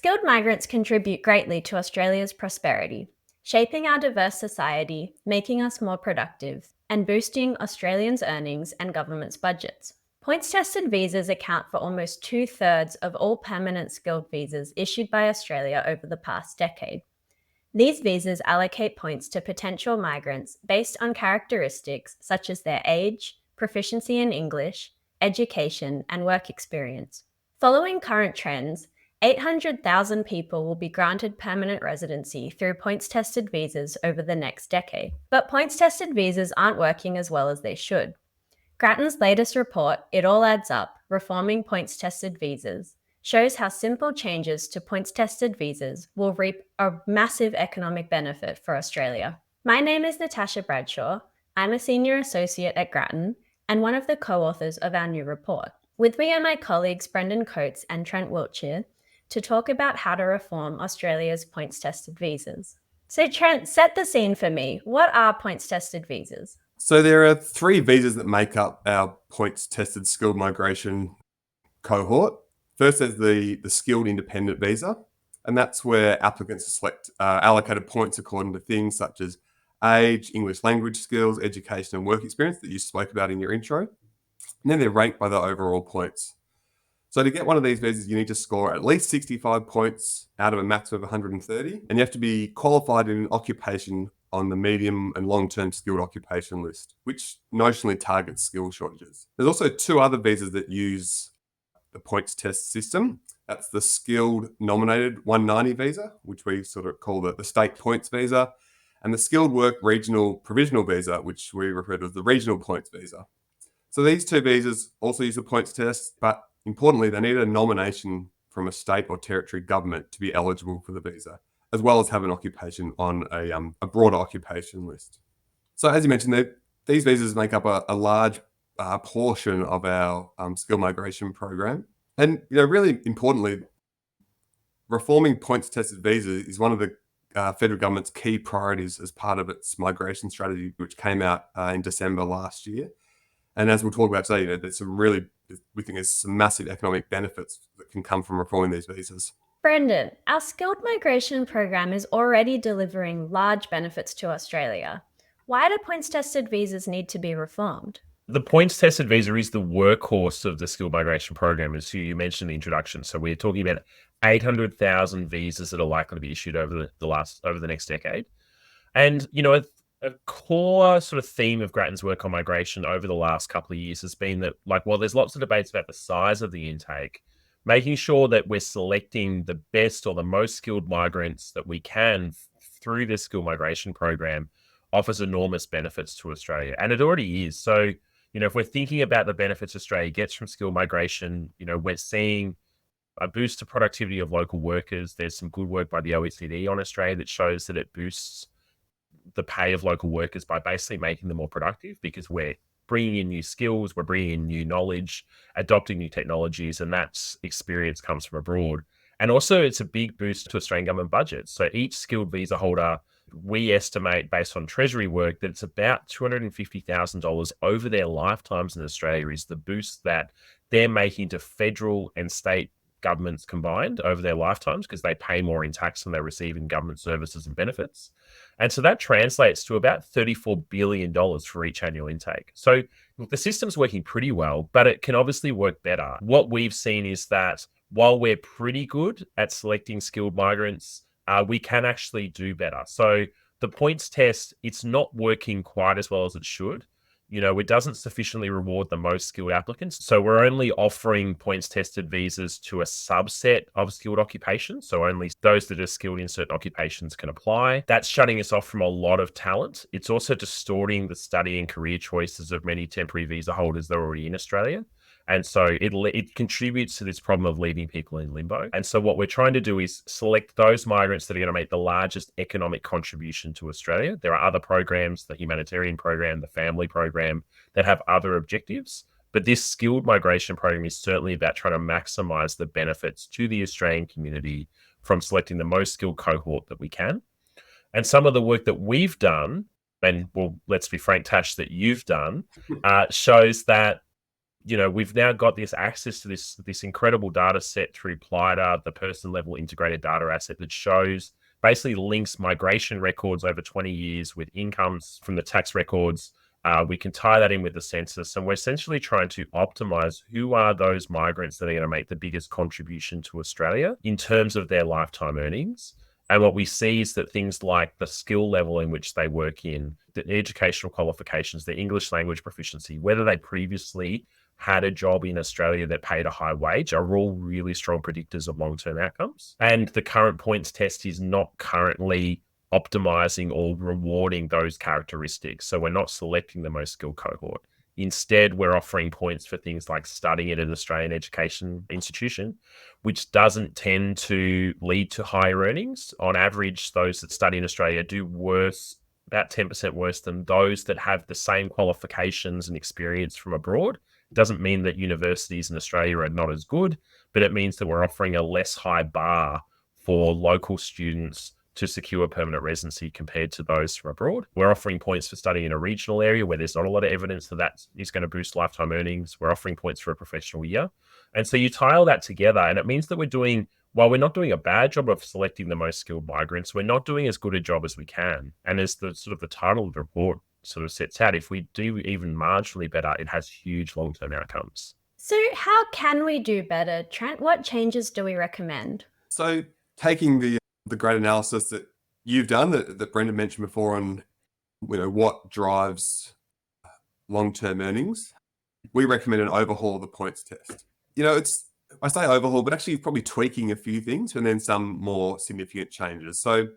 Skilled migrants contribute greatly to Australia's prosperity, shaping our diverse society, making us more productive, and boosting Australians' earnings and government's budgets. Points-tested visas account for almost 2/3 of all permanent skilled visas issued by Australia over the past decade. These visas allocate points to potential migrants based on characteristics such as their age, proficiency in English, education, and work experience. Following current trends, 800,000 people will be granted permanent residency through points-tested visas over the next decade. But points-tested visas aren't working as well as they should. Grattan's latest report, It All Adds Up, Reforming Points-Tested Visas, shows how simple changes to points-tested visas will reap a massive economic benefit for Australia. My name is Natasha Bradshaw. I'm a senior associate at Grattan and one of the co-authors of our new report. With me are my colleagues Brendan Coates and Trent Wiltshire to talk about how to reform Australia's points-tested visas. So Trent, set the scene for me. What are points-tested visas? So there are three visas that make up our points-tested skilled migration cohort. First, there's the skilled independent visa, and that's where applicants select allocated points according to things such as age, English language skills, education, and work experience that you spoke about in your intro. And then they're ranked by the overall points. So to get one of these visas, you need to score at least 65 points out of a max of 130, and you have to be qualified in an occupation on the medium and long-term skilled occupation list, which notionally targets skill shortages. There's also two other visas that use the points test system. That's the skilled nominated 190 visa, which we sort of call the state points visa, and the skilled work regional provisional visa, which we refer to as the regional points visa. So these two visas also use the points test, but importantly, they need a nomination from a state or territory government to be eligible for the visa, as well as have an occupation on a broader occupation list. So as you mentioned, these visas make up a large portion of our skill migration program. And really importantly, reforming points-tested visas is one of the federal government's key priorities as part of its migration strategy, which came out in December last year. And as we'll talk about today, there's we think there's some massive economic benefits that can come from reforming these visas. Brendan, our skilled migration program is already delivering large benefits to Australia. Why do points-tested visas need to be reformed? The points-tested visa is the workhorse of the skilled migration program, as you mentioned in the introduction. So we're talking about 800,000 visas that are likely to be issued over the next decade. And, a core sort of theme of Grattan's work on migration over the last couple of years has been that, while there's lots of debates about the size of the intake, making sure that we're selecting the best or the most skilled migrants that we can through this skilled migration program offers enormous benefits to Australia. And it already is. So, if we're thinking about the benefits Australia gets from skilled migration, we're seeing a boost to productivity of local workers. There's some good work by the OECD on Australia that shows that it boosts the pay of local workers by basically making them more productive, because we're bringing in new skills, we're bringing in new knowledge, adopting new technologies, and that experience comes from abroad. And also it's a big boost to Australian government budgets. So each skilled visa holder, we estimate based on Treasury work that it's about $250,000 over their lifetimes in Australia is the boost that they're making to federal and state governments combined over their lifetimes, because they pay more in tax than they receive in government services and benefits. And so that translates to about $34 billion for each annual intake. So the system's working pretty well, but it can obviously work better. What we've seen is that while we're pretty good at selecting skilled migrants, we can actually do better. So the points test, it's not working quite as well as it should. It doesn't sufficiently reward the most skilled applicants. So we're only offering points-tested visas to a subset of skilled occupations. So only those that are skilled in certain occupations can apply. That's shutting us off from a lot of talent. It's also distorting the study and career choices of many temporary visa holders that are already in Australia. And so it contributes to this problem of leaving people in limbo. And so what we're trying to do is select those migrants that are going to make the largest economic contribution to Australia. There are other programs, the humanitarian program, the family program, that have other objectives. But this skilled migration program is certainly about trying to maximize the benefits to the Australian community from selecting the most skilled cohort that we can. And some of the work that we've done, and well, let's be frank, Tash, that you've done, shows that We've now got this access to this incredible data set through PLIDA, the person level integrated data asset that shows basically links migration records over 20 years with incomes from the tax records. We can tie that in with the census, and we're essentially trying to optimize who are those migrants that are going to make the biggest contribution to Australia in terms of their lifetime earnings. And what we see is that things like the skill level in which they work in, the educational qualifications, the English language proficiency, whether they previously had a job in Australia that paid a high wage, are all really strong predictors of long-term outcomes. And the current points test is not currently optimizing or rewarding those characteristics. So we're not selecting the most skilled cohort. Instead, we're offering points for things like studying at an Australian education institution, which doesn't tend to lead to higher earnings. On average, those that study in Australia do worse, about 10% worse than those that have the same qualifications and experience from abroad. It doesn't mean that universities in Australia are not as good, but it means that we're offering a less high bar for local students to secure permanent residency compared to those from abroad. We're offering points for studying in a regional area where there's not a lot of evidence that is going to boost lifetime earnings. We're offering points for a professional year. And so you tie all that together, and it means that while we're not doing a bad job of selecting the most skilled migrants, we're not doing as good a job as we can. And as the title of the report sort of sets out, if we do even marginally better, it has huge long-term outcomes. So how can we do better, Trent? What changes do we recommend? So taking the great analysis that you've done, that Brendan mentioned before on what drives long-term earnings, we recommend an overhaul of the points test. I say overhaul, but actually probably tweaking a few things and then some more significant changes. So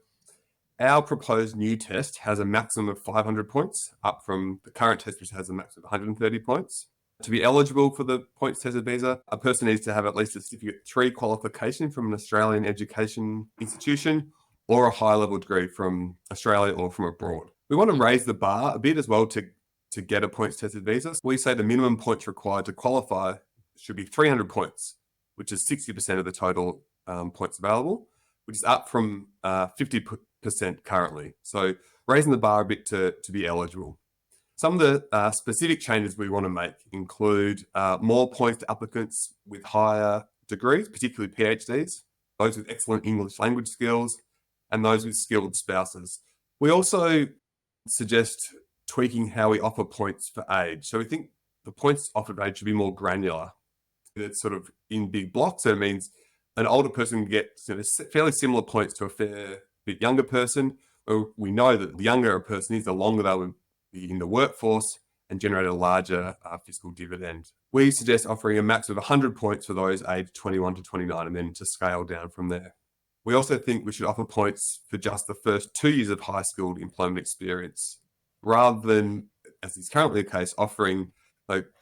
our proposed new test has a maximum of 500 points, up from the current test, which has a maximum of 130 points. To be eligible for the points tested visa, a person needs to have at least a Certificate 3 qualification from an Australian education institution or a high-level degree from Australia or from abroad. We want to raise the bar a bit as well to get a points tested visa. We say the minimum points required to qualify should be 300 points, which is 60% of the total points available, which is up from 50% currently. So raising the bar a bit to be eligible. Some of the specific changes we want to make include more points to applicants with higher degrees, particularly PhDs, those with excellent English language skills, and those with skilled spouses. We also suggest tweaking how we offer points for age. So we think the points offered for age should be more granular. It's sort of in big blocks. So it means an older person can get fairly similar points to a fair bit younger person. We know that the younger a person is, the longer they will be in the workforce and generate a larger fiscal dividend. We suggest offering a max of 100 points for those aged 21 to 29 and then to scale down from there. We also think we should offer points for just the first 2 years of high-skilled employment experience, rather than, as is currently the case, offering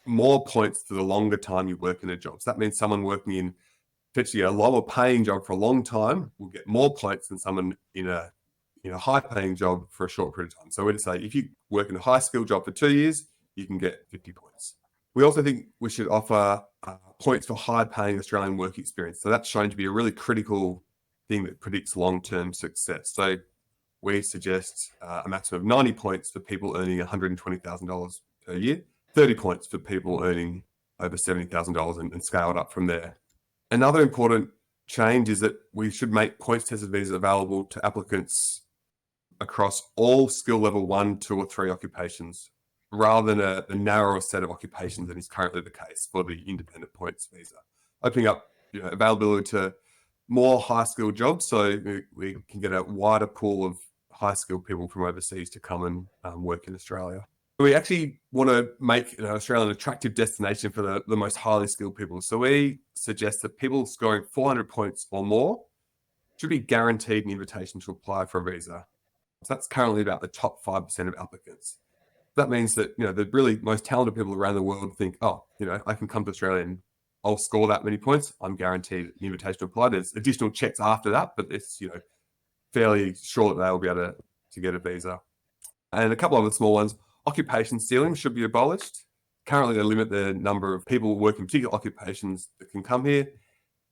more points for the longer time you work in a job. So that means someone working in potentially a lower paying job for a long time will get more points than someone in a high paying job for a short period of time. So we'd say if you work in a high skill job for 2 years, you can get 50 points. We also think we should offer points for high paying Australian work experience. So that's shown to be a really critical thing that predicts long-term success. So we suggest a maximum of 90 points for people earning $120,000 per year, 30 points for people earning over $70,000 and scale it up from there. Another important change is that we should make points tested visas available to applicants across all skill level 1, 2, or 3 occupations, rather than a narrower set of occupations than is currently the case for the independent points visa, opening up availability to more high-skilled jobs, so we can get a wider pool of high-skilled people from overseas to come and work in Australia. We actually want to make Australia an attractive destination for the most highly skilled people. So we suggest that people scoring 400 points or more should be guaranteed an invitation to apply for a visa. So that's currently about the top 5% of applicants. That means that the really most talented people around the world think, I can come to Australia and I'll score that many points. I'm guaranteed an invitation to apply. There's additional checks after that, but it's fairly sure that they'll be able to get a visa. And a couple of the small ones. Occupation ceilings should be abolished. Currently, they limit the number of people working in particular occupations that can come here.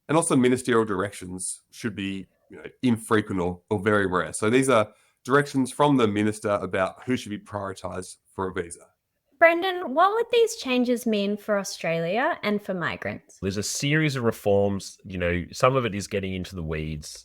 And also ministerial directions should be infrequent or very rare. So these are directions from the minister about who should be prioritised for a visa. Brendan, what would these changes mean for Australia and for migrants? There's a series of reforms, some of it is getting into the weeds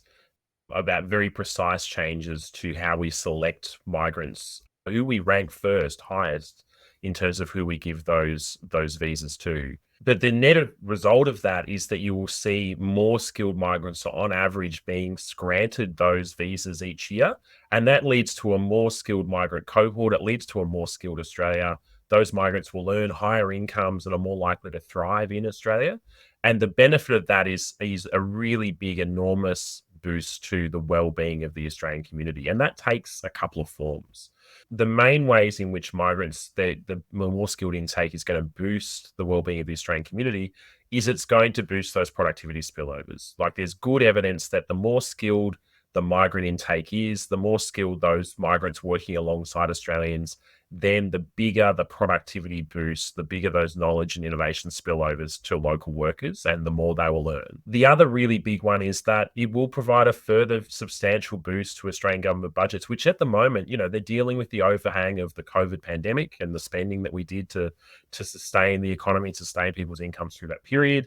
about very precise changes to how we select migrants, who we rank first, highest in terms of who we give those visas to. But the net result of that is that you will see more skilled migrants on average being granted those visas each year. And that leads to a more skilled migrant cohort. It leads to a more skilled Australia. Those migrants will earn higher incomes and are more likely to thrive in Australia. And the benefit of that is a really big, enormous boost to the well-being of the Australian community. And that takes a couple of forms. The main ways in which migrants, the more skilled intake is going to boost the well-being of the Australian community is it's going to boost those productivity spillovers. Like, there's good evidence that the more skilled the migrant intake is, the more skilled those migrants working alongside Australians, then the bigger the productivity boost, the bigger those knowledge and innovation spillovers to local workers, and the more they will earn. The other really big one is that it will provide a further substantial boost to Australian government budgets, which at the moment, they're dealing with the overhang of the COVID pandemic and the spending that we did to sustain the economy, sustain people's incomes through that period,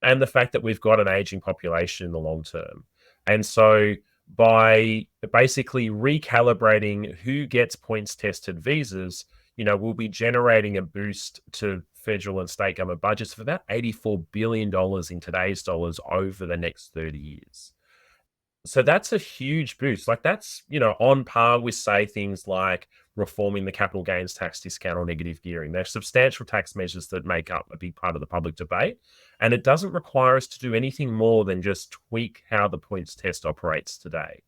and the fact that we've got an aging population in the long term. And so by basically recalibrating who gets points tested visas, we'll be generating a boost to federal and state government budgets of about $84 billion in today's dollars over the next 30 years. So that's a huge boost. Like, that's, on par with, say, things like reforming the capital gains tax discount or negative gearing. They're substantial tax measures that make up a big part of the public debate. And it doesn't require us to do anything more than just tweak how the points test operates today.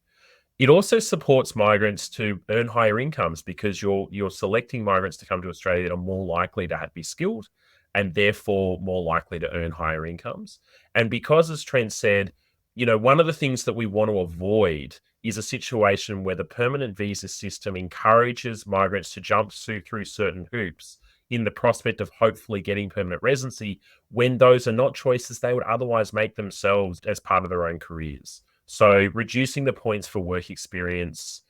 It also supports migrants to earn higher incomes because you're selecting migrants to come to Australia that are more likely to be skilled and therefore more likely to earn higher incomes. And because, as Trent said, one of the things that we want to avoid is a situation where the permanent visa system encourages migrants to jump through certain hoops in the prospect of hopefully getting permanent residency, when those are not choices they would otherwise make themselves as part of their own careers. So reducing the points for work experience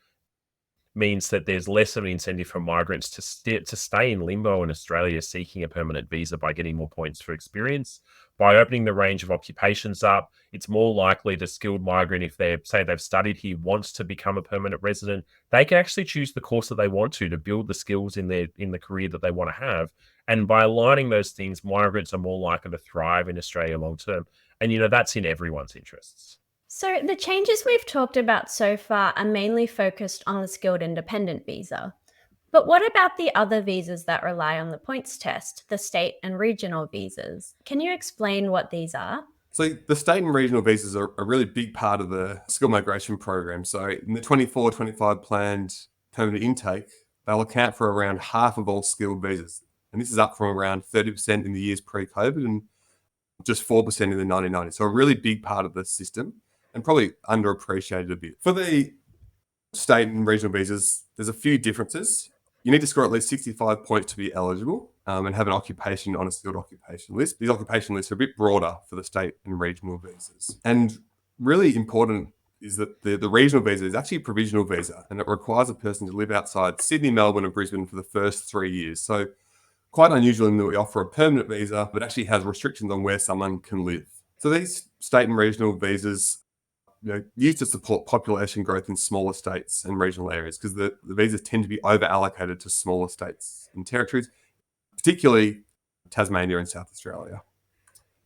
means that there's less of an incentive for migrants to stay in limbo in Australia seeking a permanent visa by getting more points for experience. By opening the range of occupations up, it's more likely the skilled migrant, if they've studied here, wants to become a permanent resident, they can actually choose the course that they want to build the skills in the career that they want to have. And by aligning those things, migrants are more likely to thrive in Australia long term. And, that's in everyone's interests. So the changes we've talked about so far are mainly focused on the skilled independent visa. But what about the other visas that rely on the points test, the state and regional visas? Can you explain what these are? So the state and regional visas are a really big part of the skilled migration program. So in the 24-25 planned permanent intake, they'll account for around half of all skilled visas. And this is up from around 30% in the years pre-COVID and just 4% in the 1990s. So a really big part of the system and probably underappreciated a bit. For the state and regional visas, there's a few differences. You need to score at least 65 points to be eligible and have an occupation on a skilled occupation list. These occupation lists are a bit broader for the state and regional visas. And really important is that the regional visa is actually a provisional visa, and it requires a person to live outside Sydney, Melbourne and Brisbane for the first 3 years. So quite unusual in that we offer a permanent visa, but actually has restrictions on where someone can live. So these state and regional visas used to support population growth in smaller states and regional areas because the visas tend to be over-allocated to smaller states and territories, particularly Tasmania and South Australia.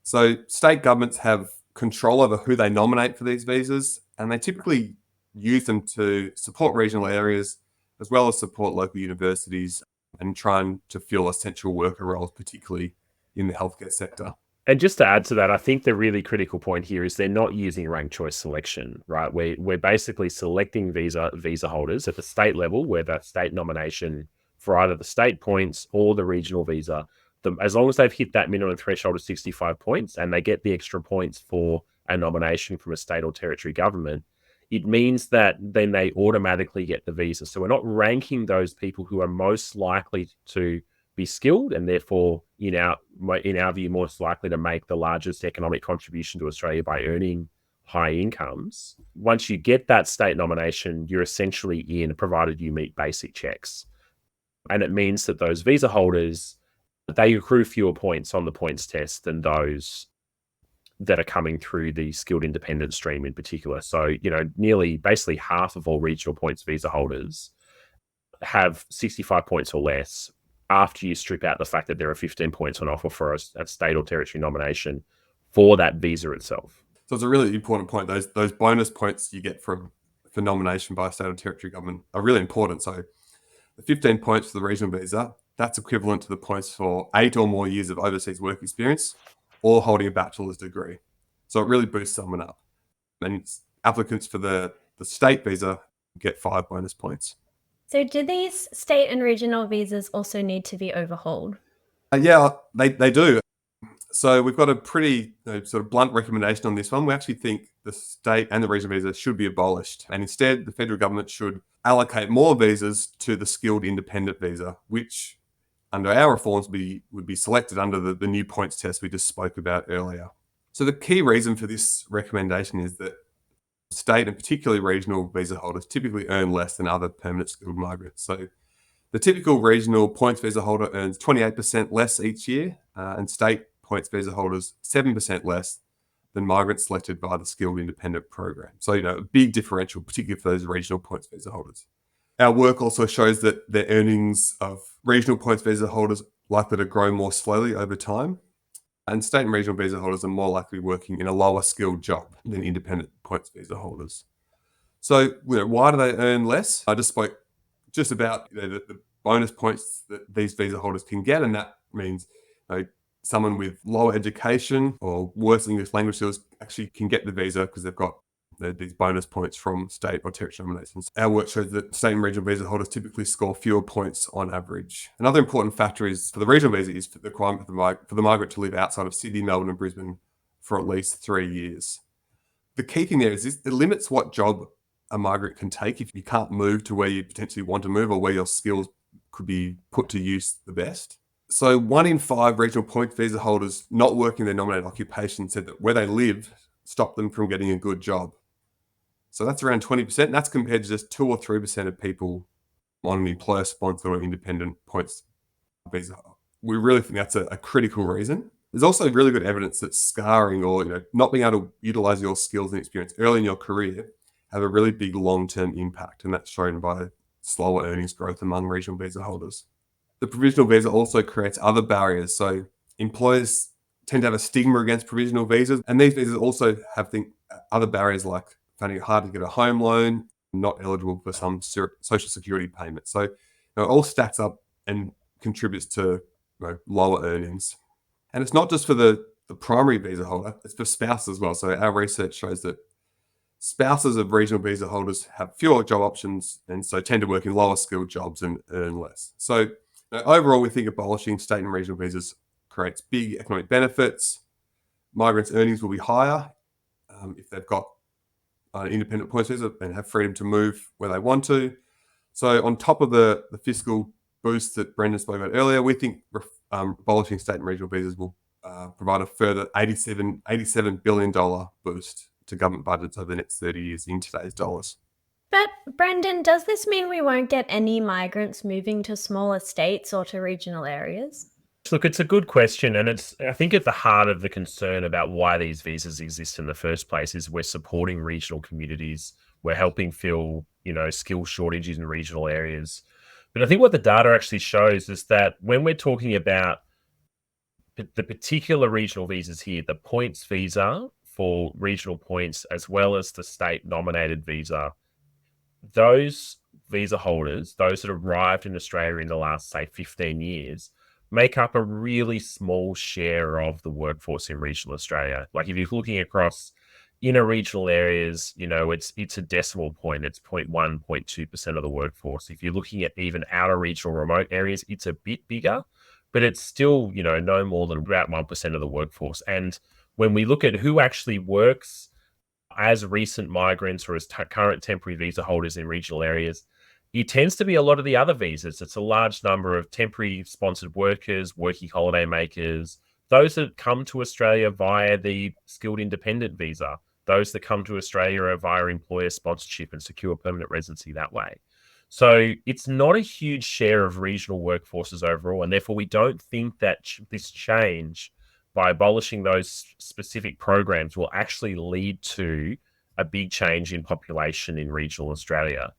So state governments have control over who they nominate for these visas, and they typically use them to support regional areas as well as support local universities and trying to fill essential worker roles, particularly in the healthcare sector. And just to add to that, I think the really critical point here is they're not using ranked choice selection, right? We're basically selecting visa holders at the state level, where the state nomination for either the state points or the regional visa, as long as they've hit that minimum threshold of 65 points and they get the extra points for a nomination from a state or territory government, it means that then they automatically get the visa. So we're not ranking those people who are most likely to be skilled and therefore, in our view, most likely to make the largest economic contribution to Australia by earning high incomes. Once you get that state nomination, you're essentially in, provided you meet basic checks. And it means that those visa holders, they accrue fewer points on the points test than those that are coming through the skilled independent stream in particular. So, nearly basically half of all regional points visa holders have 65 points or less after you strip out the fact that there are 15 points on offer for a state or territory nomination for that visa itself. So it's a really important point. Those bonus points you get for nomination by a state or territory government are really important. So the 15 points for the regional visa, that's equivalent to the points for 8 or more years of overseas work experience or holding a bachelor's degree. So it really boosts someone up. And applicants for the state visa get 5 bonus points. So do these state and regional visas also need to be overhauled? Yeah, they do. So we've got a pretty sort of blunt recommendation on this one. We actually think the state and the regional visa should be abolished. And instead, the federal government should allocate more visas to the skilled independent visa, which under our reforms would be selected under the new points test we just spoke about earlier. So the key reason for this recommendation is that state and particularly regional visa holders typically earn less than other permanent skilled migrants. So the typical regional points visa holder earns 28% less each year, and state points visa holders 7% less than migrants selected by the skilled independent program. So, a big differential, particularly for those regional points visa holders. Our work also shows that the earnings of regional points visa holders are likely to grow more slowly over time, and state and regional visa holders are more likely working in a lower skilled job than independent points visa holders. So, why do they earn less? I just spoke just about the bonus points that these visa holders can get, and that means someone with lower education or worse English language skills actually can get the visa because they've got these bonus points from state or territory nominations. Our work shows that state and regional visa holders typically score fewer points on average. Another important factor is for the regional visa is for the requirement for the migrant to live outside of Sydney, Melbourne and Brisbane for at least 3 years. The key thing there is it limits what job a migrant can take if you can't move to where you potentially want to move or where your skills could be put to use the best. So 1 in 5 regional point visa holders not working their nominated occupation said that where they live stopped them from getting a good job. So that's around 20%. And that's compared to just 2 or 3% of people on an employer-sponsored or independent points visa. We really think that's a critical reason. There's also really good evidence that scarring or not being able to utilize your skills and experience early in your career have a really big long-term impact, and that's shown by slower earnings growth among regional visa holders. The provisional visa also creates other barriers. So employers tend to have a stigma against provisional visas, and these visas also have other barriers like finding it hard to get a home loan, not eligible for some social security payments. So it all stacks up and contributes to lower earnings. And it's not just for the primary visa holder, it's for spouses as well. So our research shows that spouses of regional visa holders have fewer job options and so tend to work in lower skilled jobs and earn less. So overall, we think abolishing state and regional visas creates big economic benefits. Migrants' earnings will be higher if they've got an independent points visa and have freedom to move where they want to. So on top of the fiscal boost that Brendan spoke about earlier, we think abolishing state and regional visas will provide a further $87 billion boost to government budgets over the next 30 years in today's dollars. But Brendan, does this mean we won't get any migrants moving to smaller states or to regional areas? Look, it's a good question, and I think at the heart of the concern about why these visas exist in the first place is we're supporting regional communities, we're helping fill, skill shortages in regional areas. But I think what the data actually shows is that when we're talking about the particular regional visas here, the points visa for regional points as well as the state nominated visa, those visa holders, those that arrived in Australia in the last, say, 15 years, make up a really small share of the workforce in regional Australia. Like if you're looking across inner regional areas, it's a decimal point. It's 0.1, 0.2% of the workforce. If you're looking at even outer regional remote areas, it's a bit bigger, but it's still, no more than about 1% of the workforce. And when we look at who actually works as recent migrants or as current temporary visa holders in regional areas, it tends to be a lot of the other visas. It's a large number of temporary sponsored workers, working holiday makers, those that come to Australia via the skilled independent visa, those that come to Australia via employer sponsorship and secure permanent residency that way. So it's not a huge share of regional workforces overall, and therefore we don't think that this change by abolishing those specific programs will actually lead to a big change in population in regional Australia.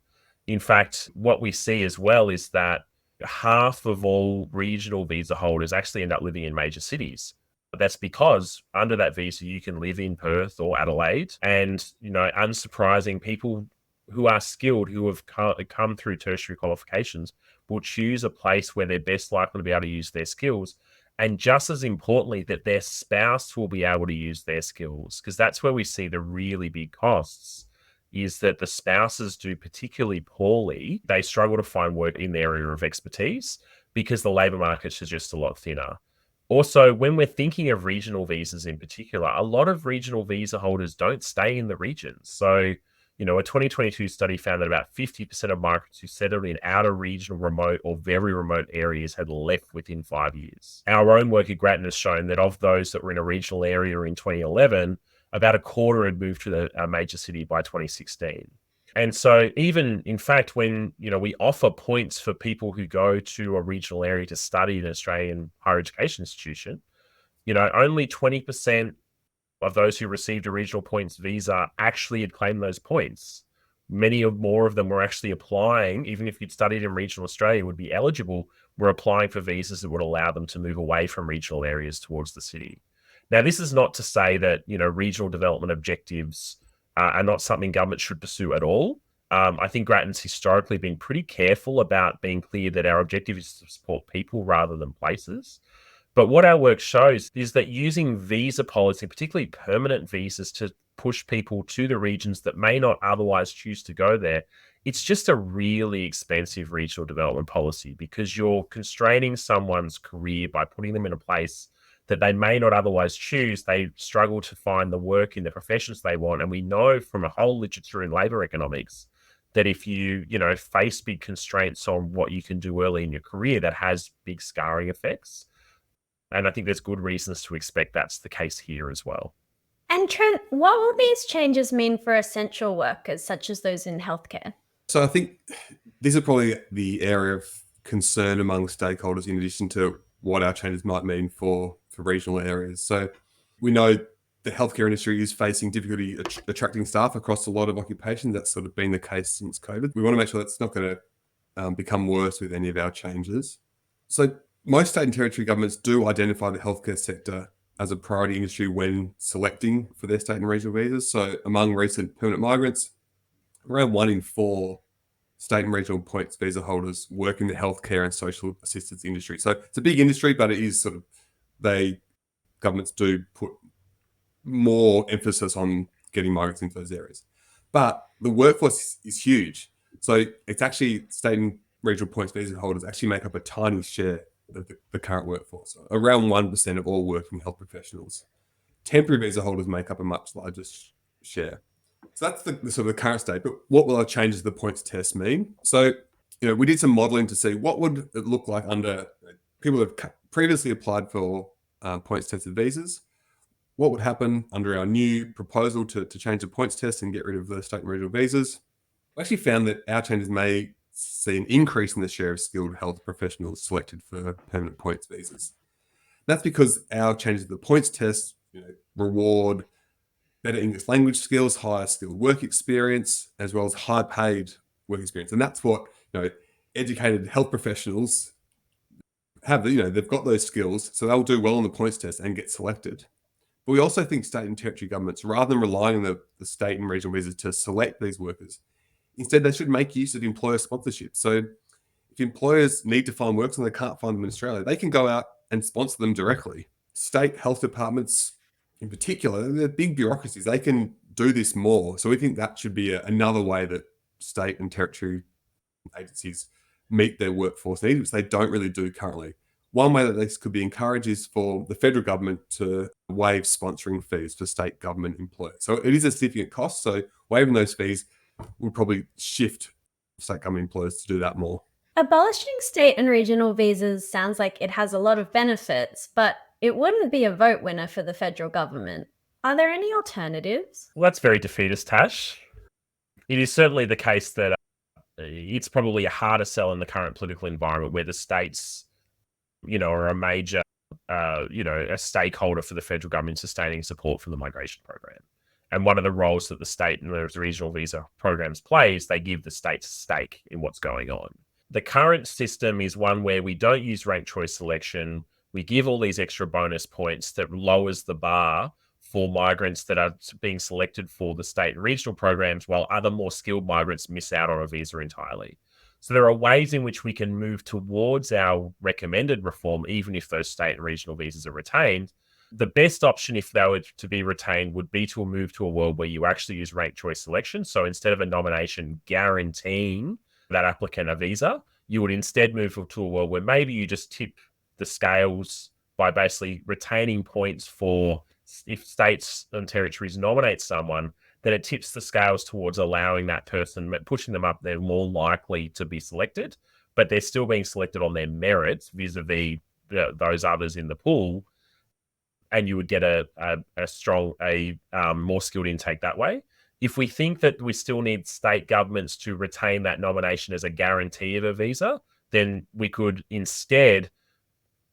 In fact, what we see as well is that half of all regional visa holders actually end up living in major cities. That's because under that visa, you can live in Perth or Adelaide. And, unsurprising, people who are skilled, who have come through tertiary qualifications, will choose a place where they're best likely to be able to use their skills. And just as importantly, that their spouse will be able to use their skills, because that's where we see the really big costs, is that the spouses do particularly poorly. They struggle to find work in their area of expertise because the labour markets are just a lot thinner. Also, when we're thinking of regional visas in particular, a lot of regional visa holders don't stay in the regions. So, a 2022 study found that about 50% of migrants who settled in outer regional, remote or very remote areas had left within 5 years. Our own work at Grattan has shown that of those that were in a regional area in 2011, about a quarter had moved to a major city by 2016. And so even, in fact, when, we offer points for people who go to a regional area to study in an Australian higher education institution, only 20% of those who received a regional points visa actually had claimed those points. Many more of them were actually applying, even if you'd studied in regional Australia, would be eligible, were applying for visas that would allow them to move away from regional areas towards the city. Now, this is not to say that, regional development objectives are not something government should pursue at all. I think Grattan's historically been pretty careful about being clear that our objective is to support people rather than places. But what our work shows is that using visa policy, particularly permanent visas, to push people to the regions that may not otherwise choose to go there, it's just a really expensive regional development policy, because you're constraining someone's career by putting them in a place that they may not otherwise choose. They struggle to find the work in the professions they want. And we know from a whole literature in labour economics that if you, face big constraints on what you can do early in your career, that has big scarring effects. And I think there's good reasons to expect that's the case here as well. And Trent, what will these changes mean for essential workers, such as those in healthcare? So I think these are probably the area of concern among stakeholders, in addition to what our changes might mean for regional areas. So we know the healthcare industry is facing difficulty attracting staff across a lot of occupations. That's sort of been the case since COVID. We want to make sure that's not going to become worse with any of our changes. So most state and territory governments do identify the healthcare sector as a priority industry when selecting for their state and regional visas. So among recent permanent migrants, around 1 in 4 state and regional points visa holders work in the healthcare and social assistance industry. So it's a big industry, but it is sort of, governments do put more emphasis on getting migrants into those areas. But the workforce is huge. So it's actually state and regional points visa holders actually make up a tiny share of the current workforce, around 1% of all working health professionals. Temporary visa holders make up a much larger share. So that's the sort of the current state. But what will our changes to the points test mean? So, we did some modelling to see what would it look like under people who have previously applied for points tested visas. What would happen under our new proposal to change the points test and get rid of the state and regional visas? We actually found that our changes may see an increase in the share of skilled health professionals selected for permanent points visas. That's because our changes to the points test reward better English language skills, higher skilled work experience, as well as high paid work experience. And that's what educated health professionals have. They've got those skills, so they'll do well on the points test and get selected. But we also think state and territory governments, rather than relying on the state and regional visas to select these workers, instead they should make use of employer sponsorship. So if employers need to find workers and they can't find them in Australia, they can go out and sponsor them directly. State health departments in particular, they're big bureaucracies. They can do this more. So we think that should be another way that state and territory agencies meet their workforce needs, which they don't really do currently. One way that this could be encouraged is for the federal government to waive sponsoring fees for state government employers. So it is a significant cost. So waiving those fees would probably shift state government employers to do that more. Abolishing state and regional visas sounds like it has a lot of benefits, but it wouldn't be a vote winner for the federal government. Are there any alternatives? Well, that's very defeatist, Tash. It is certainly the case that it's probably a harder sell in the current political environment where the states, are a major, a stakeholder for the federal government sustaining support for the migration program. And one of the roles that the state and the regional visa programs play is they give the states a stake in what's going on. The current system is one where we don't use ranked choice selection. We give all these extra bonus points that lowers the bar for migrants that are being selected for the state and regional programs, while other more skilled migrants miss out on a visa entirely. So there are ways in which we can move towards our recommended reform, even if those state and regional visas are retained. The best option, if they were to be retained, would be to move to a world where you actually use ranked choice selection. So instead of a nomination guaranteeing that applicant a visa, you would instead move to a world where maybe you just tip the scales by basically retaining points for if states and territories nominate someone, then it tips the scales towards allowing that person, pushing them up, they're more likely to be selected, but they're still being selected on their merits vis-a-vis those others in the pool. And you would get a more skilled intake that way. If we think that we still need state governments to retain that nomination as a guarantee of a visa, then we could instead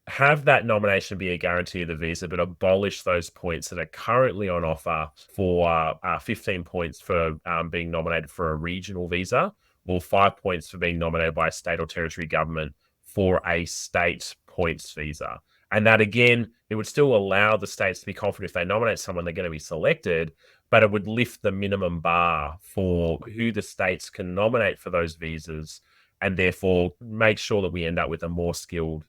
have that nomination be a guarantee of the visa, but abolish those points that are currently on offer for 15 points for being nominated for a regional visa, or 5 points for being nominated by a state or territory government for a state points visa. And that, again, it would still allow the states to be confident if they nominate someone, they're going to be selected, but it would lift the minimum bar for who the states can nominate for those visas, and therefore make sure that we end up with a more skilled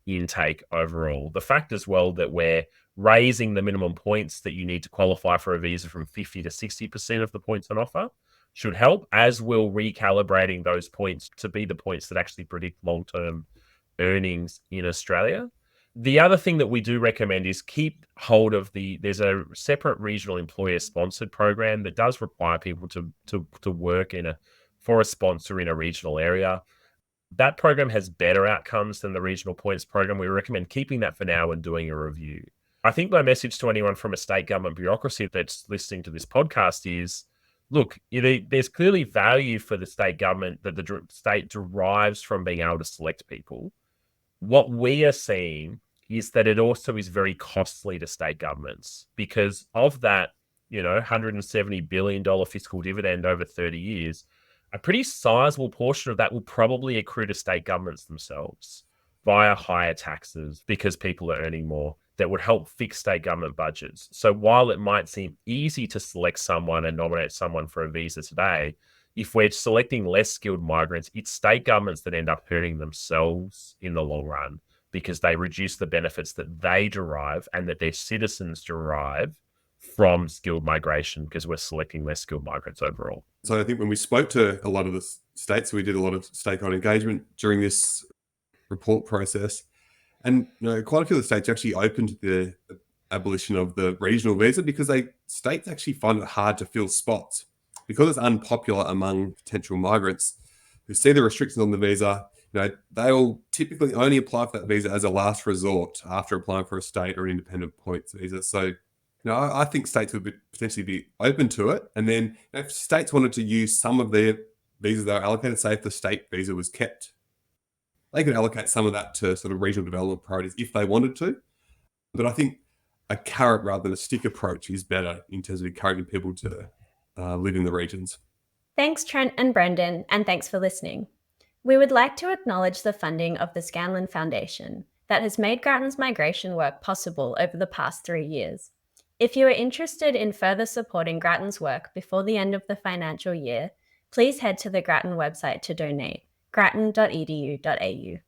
intake overall. The fact as well that we're raising the minimum points that you need to qualify for a visa from 50 to 60% of the points on offer should help, as will recalibrating those points to be the points that actually predict long-term earnings in Australia. The other thing that we do recommend is keep hold of there's a separate regional employer sponsored program that does require people to work for a sponsor in a regional area. That program has better outcomes than the regional points program. We recommend keeping that for now and doing a review. I think my message to anyone from a state government bureaucracy that's listening to this podcast is, look, there's clearly value for the state government that the state derives from being able to select people. What we are seeing is that it also is very costly to state governments because of that, $170 billion fiscal dividend over 30 years. A pretty sizable portion of that will probably accrue to state governments themselves via higher taxes because people are earning more that would help fix state government budgets. So while it might seem easy to select someone and nominate someone for a visa today, if we're selecting less skilled migrants, it's state governments that end up hurting themselves in the long run because they reduce the benefits that they derive and that their citizens derive from skilled migration because we're selecting less skilled migrants overall. So I think when we spoke to a lot of the states, we did a lot of stakeholder engagement during this report process. And quite a few of the states actually opened the abolition of the regional visa because states actually find it hard to fill spots. Because it's unpopular among potential migrants who see the restrictions on the visa, they'll typically only apply for that visa as a last resort after applying for a state or an independent points visa. So I think states would potentially be open to it. And then if states wanted to use some of their visas that are allocated, say if the state visa was kept, they could allocate some of that to sort of regional development priorities if they wanted to. But I think a carrot rather than a stick approach is better in terms of encouraging people to live in the regions. Thanks, Trent and Brendan, and thanks for listening. We would like to acknowledge the funding of the Scanlon Foundation that has made Grattan's migration work possible over the past 3 years. If you are interested in further supporting Grattan's work before the end of the financial year, please head to the Grattan website to donate, grattan.edu.au.